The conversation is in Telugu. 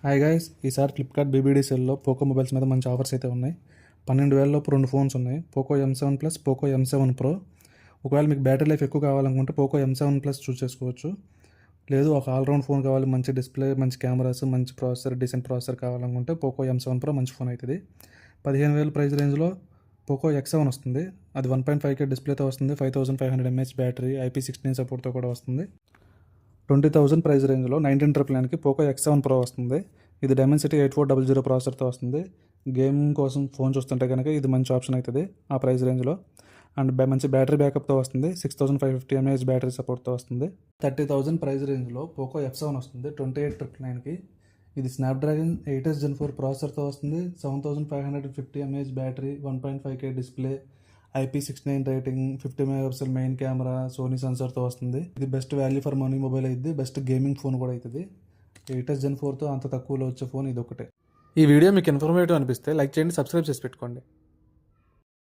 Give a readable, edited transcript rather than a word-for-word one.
హాయ్ గైస్, ఈసారి ఫ్లిప్కార్ట్ బీబీడీ సెల్లో పోకో మొబైల్స్ మీద మంచి ఆఫర్స్ అయితే ఉన్నాయి. 12,000 లోపు 2 ఫోన్స్ ఉన్నాయి. Poco M7 plus, Poco M7 Pro. ఒకవేళ మీకు బ్యాటరీ లైఫ్ ఎక్కువ కావాలనుకుంటే పోకో M7 ప్లస్ చూస్ చేసుకోవచ్చు. లేదు ఒక ఆల్రౌండ్ ఫోన్ కావాలి, మంచి డిస్ప్లే, మంచి కెమెరాస్, మంచి ప్రాసెసర్, డీసెంట్ ప్రాసెసర్ కావాలనుకుంటే పోకో M7 Pro మంచి ఫోన్ అవుతుంది. 15,000 ప్రైస్ రేంజ్లో పోకో X7 వస్తుంది. అది 1.5K డిస్ప్లేతో వస్తుంది. 5500 mAh బ్యాటరీ, IP16 సపోర్ట్తో కూడా వస్తుంది. 20,000 ప్రైస్ రేంజ్లో 19,999కి పోకో X7 Pro వస్తుంది. ఇది డైమెన్సిటీ 8400 ప్రాసెసర్తో వస్తుంది. గేమింగ్ కోసం ఫోన్ చూస్తుంటే కనుక ఇది మంచి ఆప్షన్ అవుతుంది ఆ ప్రైస్ రేంజ్లో. అండ్ మంచి బ్యాటరీ బ్యాకప్తో వస్తుంది. 6550 mAh బ్యాటరీ సపోర్ట్తో వస్తుంది. 30,000 ప్రైస్ రేంజ్లో పోకో F7 వస్తుంది 28,999కి. ఇది స్నాప్డ్రాగన్ 8s Gen 4 ప్రాసెసర్తో వస్తుంది. 7550 mAh battery, 1.5K display, IP69 rating, 50 megapixel main camera, Sony సెన్సర్తో వస్తుంది. ఇది best value for money mobile అయింది. బెస్ట్ గేమింగ్ ఫోన్ కూడా అవుతుంది. 8s Gen 4తో అంత తక్కువలో వచ్చే ఫోన్ ఇది ఒకటే. ఈ వీడియో మీకు ఇన్ఫర్మేటివ్ అనిపిస్తే లైక్ చేయండి, సబ్స్క్రైబ్ చేసి పెట్టుకోండి.